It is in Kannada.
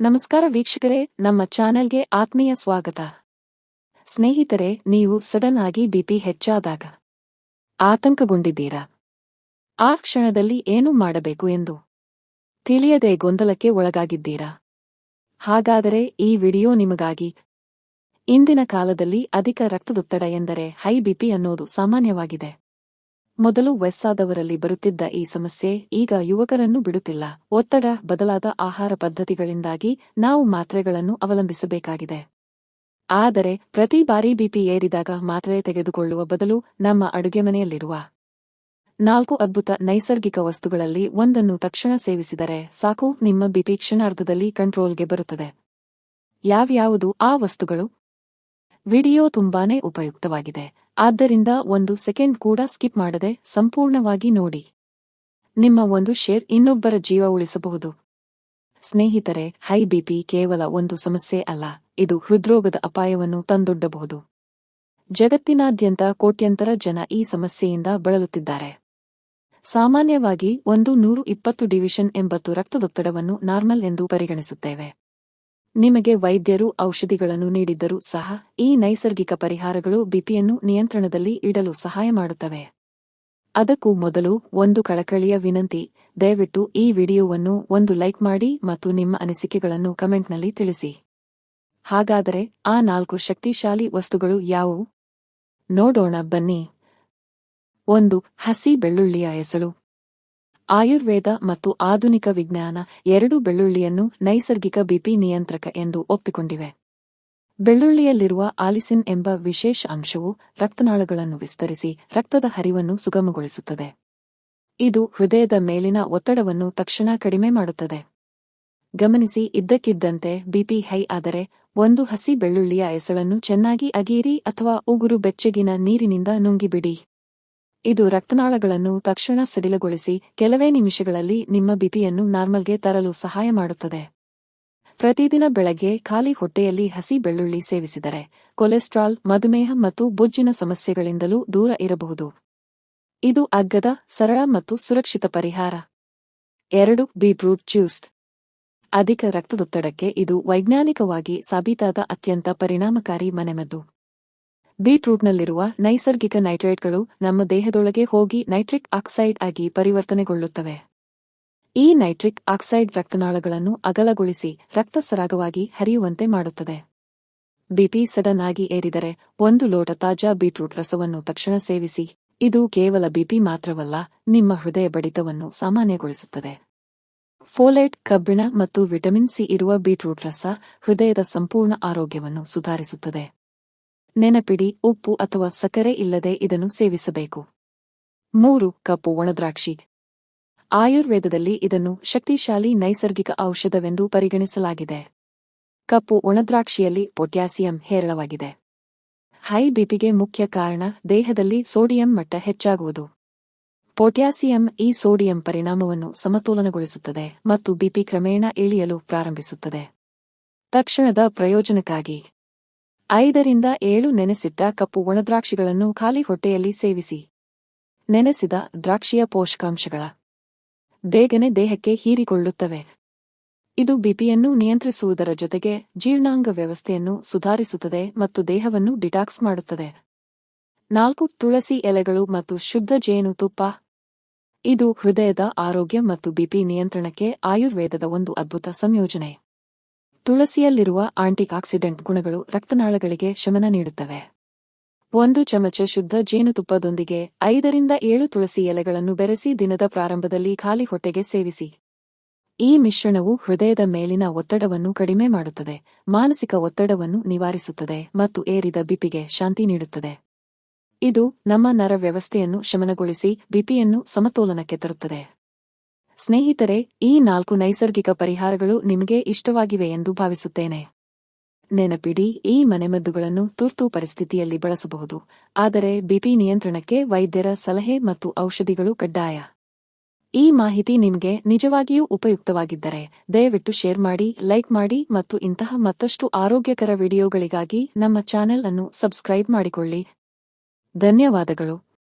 ನಮಸ್ಕಾರ ವೀಕ್ಷಕರೇ, ನಮ್ಮ ಚಾನೆಲ್ಗೆ ಆತ್ಮೀಯ ಸ್ವಾಗತ. ಸ್ನೇಹಿತರೆ, ನೀವು ಸಡನ್ ಆಗಿ ಬಿಪಿ ಹೆಚ್ಚಾದಾಗ ಆತಂಕಗೊಂಡಿದ್ದೀರಾ? ಆ ಕ್ಷಣದಲ್ಲಿ ಏನು ಮಾಡಬೇಕು ಎಂದು ತಿಳಿಯದೆ ಗೊಂದಲಕ್ಕೆ ಒಳಗಾಗಿದ್ದೀರಾ? ಹಾಗಾದರೆ ಈ ವಿಡಿಯೋ ನಿಮಗಾಗಿ. ಇಂದಿನ ಕಾಲದಲ್ಲಿ ಅಧಿಕ ರಕ್ತದೊತ್ತಡ ಎಂದರೆ ಹೈ ಬಿಪಿ ಅನ್ನೋದು ಸಾಮಾನ್ಯವಾಗಿದೆ. ಮೊದಲು ವಯಸ್ಸಾದವರಲ್ಲಿ ಬರುತ್ತಿದ್ದ ಈ ಸಮಸ್ಯೆ ಈಗ ಯುವಕರನ್ನು ಬಿಡುತ್ತಿಲ್ಲ. ಒತ್ತಡ, ಬದಲಾದ ಆಹಾರ ಪದ್ಧತಿಗಳಿಂದಾಗಿ ನಾವು ಮಾತ್ರೆಗಳನ್ನು ಅವಲಂಬಿಸಬೇಕಾಗಿದೆ. ಆದರೆ ಪ್ರತಿ ಬಾರಿ ಬಿಪಿ ಏರಿದಾಗ ಮಾತ್ರೆ ತೆಗೆದುಕೊಳ್ಳುವ ಬದಲು ನಮ್ಮ ಅಡುಗೆಮನೆಯಲ್ಲಿರುವ 4 ಅದ್ಭುತ ನೈಸರ್ಗಿಕ ವಸ್ತುಗಳಲ್ಲಿ ಒಂದನ್ನು ತಕ್ಷಣ ಸೇವಿಸಿದರೆ ಸಾಕು, ನಿಮ್ಮ ಬಿಪಿ ಕ್ಷಣಾರ್ಧದಲ್ಲಿ ಕಂಟ್ರೋಲ್ಗೆ ಬರುತ್ತದೆ. ಯಾವ್ಯಾವುದು ಆ ವಸ್ತುಗಳು? ವಿಡಿಯೋ ತುಂಬಾನೇ ಉಪಯುಕ್ತವಾಗಿದೆ, ಆದ್ದರಿಂದ 1 ಸೆಕೆಂಡ್ ಕೂಡ ಸ್ಕಿಪ್ ಮಾಡದೆ ಸಂಪೂರ್ಣವಾಗಿ ನೋಡಿ. ನಿಮ್ಮ ಒಂದು ಶೇರ್ ಇನ್ನೊಬ್ಬರ ಜೀವ ಉಳಿಸಬಹುದು. ಸ್ನೇಹಿತರೆ, ಹೈ ಬಿಪಿ ಕೇವಲ ಒಂದು ಸಮಸ್ಯೆ ಅಲ್ಲ, ಇದು ಹೃದ್ರೋಗದ ಅಪಾಯವನ್ನು ತಂದೊಡ್ಡಬಹುದು. ಜಗತ್ತಿನಾದ್ಯಂತ ಕೋಟ್ಯಂತರ ಜನ ಈ ಸಮಸ್ಯೆಯಿಂದ ಬಳಲುತ್ತಿದ್ದಾರೆ. ಸಾಮಾನ್ಯವಾಗಿ 120 ಡಿವಿಷನ್ 80 ರಕ್ತದೊತ್ತಡವನ್ನು ನಾರ್ಮಲ್ ಎಂದು ಪರಿಗಣಿಸುತ್ತೇವೆ. ನಿಮಗೆ ವೈದ್ಯರು ಔಷಧಿಗಳನ್ನು ನೀಡಿದ್ದರೂ ಸಹ ಈ ನೈಸರ್ಗಿಕ ಪರಿಹಾರಗಳು ಬಿಪಿಯನ್ನು ನಿಯಂತ್ರಣದಲ್ಲಿ ಇಡಲು ಸಹಾಯ ಮಾಡುತ್ತವೆ. ಅದಕ್ಕೂ ಮೊದಲು ಒಂದು ಕಳಕಳಿಯ ವಿನಂತಿ, ದಯವಿಟ್ಟು ಈ ವಿಡಿಯೋವನ್ನು ಒಂದು ಲೈಕ್ ಮಾಡಿ ಮತ್ತು ನಿಮ್ಮ ಅನಿಸಿಕೆಗಳನ್ನು ಕಮೆಂಟ್ನಲ್ಲಿ ತಿಳಿಸಿ. ಹಾಗಾದರೆ ಆ 4 ಶಕ್ತಿಶಾಲಿ ವಸ್ತುಗಳು ಯಾವುವು? ನೋಡೋಣ ಬನ್ನಿ. 1. ಹಸಿ ಬೆಳ್ಳುಳ್ಳಿಯ ಎಸಳು. ಆಯುರ್ವೇದ ಮತ್ತು ಆಧುನಿಕ ವಿಜ್ಞಾನ ಎರಡೂ ಬೆಳ್ಳುಳ್ಳಿಯನ್ನು ನೈಸರ್ಗಿಕ ಬಿಪಿ ನಿಯಂತ್ರಕ ಎಂದು ಒಪ್ಪಿಕೊಂಡಿವೆ. ಬೆಳ್ಳುಳ್ಳಿಯಲ್ಲಿರುವ ಆಲಿಸಿನ್ ಎಂಬ ವಿಶೇಷ ಅಂಶವು ರಕ್ತನಾಳಗಳನ್ನು ವಿಸ್ತರಿಸಿ ರಕ್ತದ ಹರಿವನ್ನು ಸುಗಮಗೊಳಿಸುತ್ತದೆ. ಇದು ಹೃದಯದ ಮೇಲಿನ ಒತ್ತಡವನ್ನು ತಕ್ಷಣ ಕಡಿಮೆ ಮಾಡುತ್ತದೆ. ಗಮನಿಸಿ, ಇದ್ದಕ್ಕಿದ್ದಂತೆ ಬಿಪಿ ಹೈ ಆದರೆ 1 ಹಸಿ ಬೆಳ್ಳುಳ್ಳಿಯ ಎಸಳನ್ನು ಚೆನ್ನಾಗಿ ಅಗೀರಿ ಅಥವಾ ಉಗುರು ಬೆಚ್ಚಗಿನ ನೀರಿನಿಂದ ನುಂಗಿಬಿಡಿ. ಇದು ರಕ್ತನಾಳಗಳನ್ನು ತಕ್ಷಣ ಸಡಿಲಗೊಳಿಸಿ ಕೆಲವೇ ನಿಮಿಷಗಳಲ್ಲಿ ನಿಮ್ಮ ಬಿಪಿಯನ್ನು ನಾರ್ಮಲ್ಗೆ ತರಲು ಸಹಾಯ ಮಾಡುತ್ತದೆ. ಪ್ರತಿದಿನ ಬೆಳಗ್ಗೆ ಖಾಲಿ ಹೊಟ್ಟೆಯಲ್ಲಿ ಹಸಿ ಬೆಳ್ಳುಳ್ಳಿ ಸೇವಿಸಿದರೆ ಕೊಲೆಸ್ಟ್ರಾಲ್, ಮಧುಮೇಹ ಮತ್ತು ಬೊಜ್ಜಿನ ಸಮಸ್ಯೆಗಳಿಂದಲೂ ದೂರ ಇರಬಹುದು. ಇದು ಅಗ್ಗದ, ಸರಳ ಮತ್ತು ಸುರಕ್ಷಿತ ಪರಿಹಾರ. 2. Beetroot juice. ಅಧಿಕ ರಕ್ತದೊತ್ತಡಕ್ಕೆ ಇದು ವೈಜ್ಞಾನಿಕವಾಗಿ ಸಾಬೀತಾದ ಅತ್ಯಂತ ಪರಿಣಾಮಕಾರಿ ಮನೆಮದ್ದು. ಬೀಟ್ರೂಟ್ನಲ್ಲಿರುವ ನೈಸರ್ಗಿಕ ನೈಟ್ರೇಟ್ಗಳು ನಮ್ಮ ದೇಹದೊಳಗೆ ಹೋಗಿ ನೈಟ್ರಿಕ್ ಆಕ್ಸೈಡ್ ಆಗಿ ಪರಿವರ್ತನೆಗೊಳ್ಳುತ್ತವೆ. ಈ ನೈಟ್ರಿಕ್ ಆಕ್ಸೈಡ್ ರಕ್ತನಾಳಗಳನ್ನು ಅಗಲಗೊಳಿಸಿ ರಕ್ತ ಸರಾಗವಾಗಿ ಹರಿಯುವಂತೆ ಮಾಡುತ್ತದೆ. ಬಿಪಿ ಸಡನ್ ಆಗಿ ಏರಿದರೆ 1 ಲೋಟ ತಾಜಾ ಬೀಟ್ರೂಟ್ ರಸವನ್ನು ತಕ್ಷಣ ಸೇವಿಸಿ. ಇದು ಕೇವಲ ಬಿಪಿ ಮಾತ್ರವಲ್ಲ, ನಿಮ್ಮ ಹೃದಯ ಬಡಿತವನ್ನು ಸಾಮಾನ್ಯಗೊಳಿಸುತ್ತದೆ. ಫೋಲೇಟ್, ಕಬ್ಬಿಣ ಮತ್ತು ವಿಟಮಿನ್ ಸಿ ಇರುವ ಬೀಟ್ರೂಟ್ ರಸ ಹೃದಯದ ಸಂಪೂರ್ಣ ಆರೋಗ್ಯವನ್ನು ಸುಧಾರಿಸುತ್ತದೆ. ನೆನಪಿಡಿ, ಉಪ್ಪು ಅಥವಾ ಸಕ್ಕರೆ ಇಲ್ಲದೆ ಇದನ್ನು ಸೇವಿಸಬೇಕು. 3. ಕಪ್ಪು ಒಣದ್ರಾಕ್ಷಿ. ಆಯುರ್ವೇದದಲ್ಲಿ ಇದನ್ನು ಶಕ್ತಿಶಾಲಿ ನೈಸರ್ಗಿಕ ಔಷಧವೆಂದು ಪರಿಗಣಿಸಲಾಗಿದೆ. ಕಪ್ಪು ಒಣದ್ರಾಕ್ಷಿಯಲ್ಲಿ ಪೊಟ್ಯಾಸಿಯಂ ಹೇರಳವಾಗಿದೆ. ಹೈ ಬಿಪಿಗೆ ಮುಖ್ಯ ಕಾರಣ ದೇಹದಲ್ಲಿ ಸೋಡಿಯಂ ಮಟ್ಟ ಹೆಚ್ಚಾಗುವುದು. ಪೊಟ್ಯಾಸಿಯಂ ಈ ಸೋಡಿಯಂ ಪರಿಣಾಮವನ್ನು ಸಮತೋಲನಗೊಳಿಸುತ್ತದೆ ಮತ್ತು ಬಿಪಿ ಕ್ರಮೇಣ ಇಳಿಯಲು ಪ್ರಾರಂಭಿಸುತ್ತದೆ. ತಕ್ಷಣದ ಪ್ರಯೋಜನಕ್ಕಾಗಿ 5 ರಿಂದ 7 ನೆನೆಸಿಟ್ಟ ಕಪ್ಪು ಒಣದ್ರಾಕ್ಷಿಗಳನ್ನು ಖಾಲಿ ಹೊಟ್ಟೆಯಲ್ಲಿ ಸೇವಿಸಿ. ನೆನೆಸಿದ ದ್ರಾಕ್ಷಿಯ ಪೋಷಕಾಂಶಗಳ ಬೇಗನೆ ದೇಹಕ್ಕೆ ಹೀರಿಕೊಳ್ಳುತ್ತವೆ. ಇದು ಬಿಪಿಯನ್ನು ನಿಯಂತ್ರಿಸುವುದರ ಜೊತೆಗೆ ಜೀರ್ಣಾಂಗ ವ್ಯವಸ್ಥೆಯನ್ನು ಸುಧಾರಿಸುತ್ತದೆ ಮತ್ತು ದೇಹವನ್ನು ಡಿಟಾಕ್ಸ್ ಮಾಡುತ್ತದೆ. 4. ತುಳಸಿ ಎಲೆಗಳು ಮತ್ತು ಶುದ್ಧ ಜೇನುತುಪ್ಪ. ಇದು ಹೃದಯದ ಆರೋಗ್ಯ ಮತ್ತು ಬಿಪಿ ನಿಯಂತ್ರಣಕ್ಕೆ ಆಯುರ್ವೇದದ ಒಂದು ಅದ್ಭುತ ಸಂಯೋಜನೆ. ತುಳಸಿಯಲ್ಲಿರುವ ಆಂಟಿಆಕ್ಸಿಡೆಂಟ್ ಗುಣಗಳು ರಕ್ತನಾಳಗಳಿಗೆ ಶಮನ ನೀಡುತ್ತವೆ. 1 ಚಮಚ ಶುದ್ಧ ಜೇನುತುಪ್ಪದೊಂದಿಗೆ 5 ರಿಂದ 7 ತುಳಸಿ ಎಲೆಗಳನ್ನು ಬೆರೆಸಿ ದಿನದ ಪ್ರಾರಂಭದಲ್ಲಿ ಖಾಲಿ ಹೊಟ್ಟೆಗೆ ಸೇವಿಸಿ. ಈ ಮಿಶ್ರಣವು ಹೃದಯದ ಮೇಲಿನ ಒತ್ತಡವನ್ನು ಕಡಿಮೆ ಮಾಡುತ್ತದೆ, ಮಾನಸಿಕ ಒತ್ತಡವನ್ನು ನಿವಾರಿಸುತ್ತದೆ ಮತ್ತು ಏರಿದ ಬಿಪಿಗೆ ಶಾಂತಿ ನೀಡುತ್ತದೆ. ಇದು ನಮ್ಮ ನರ ವ್ಯವಸ್ಥೆಯನ್ನು ಶಮನಗೊಳಿಸಿ ಬಿಪಿಯನ್ನು ಸಮತೋಲನಕ್ಕೆ ತರುತ್ತದೆ. ಸ್ನೇಹಿತರೆ, ಈ 4 ನೈಸರ್ಗಿಕ ಪರಿಹಾರಗಳು ನಿಮಗೆ ಇಷ್ಟವಾಗಿವೆ ಎಂದು ಭಾವಿಸುತ್ತೇನೆ. ನೆನಪಿಡಿ, ಈ ಮನೆಮದ್ದುಗಳನ್ನು ತುರ್ತು ಪರಿಸ್ಥಿತಿಯಲ್ಲಿ ಬಳಸಬಹುದು, ಆದರೆ ಬಿಪಿ ನಿಯಂತ್ರಣಕ್ಕೆ ವೈದ್ಯರ ಸಲಹೆ ಮತ್ತು ಔಷಧಿಗಳು ಕಡ್ಡಾಯ. ಈ ಮಾಹಿತಿ ನಿಮಗೆ ನಿಜವಾಗಿಯೂ ಉಪಯುಕ್ತವಾಗಿದ್ದರೆ ದಯವಿಟ್ಟು ಶೇರ್ ಮಾಡಿ, ಲೈಕ್ ಮಾಡಿ ಮತ್ತು ಇಂತಹ ಮತ್ತಷ್ಟು ಆರೋಗ್ಯಕರ ವಿಡಿಯೋಗಳಿಗಾಗಿ ನಮ್ಮ ಚಾನೆಲ್ ಅನ್ನು ಸಬ್ಸ್ಕ್ರೈಬ್ ಮಾಡಿಕೊಳ್ಳಿ. ಧನ್ಯವಾದಗಳು.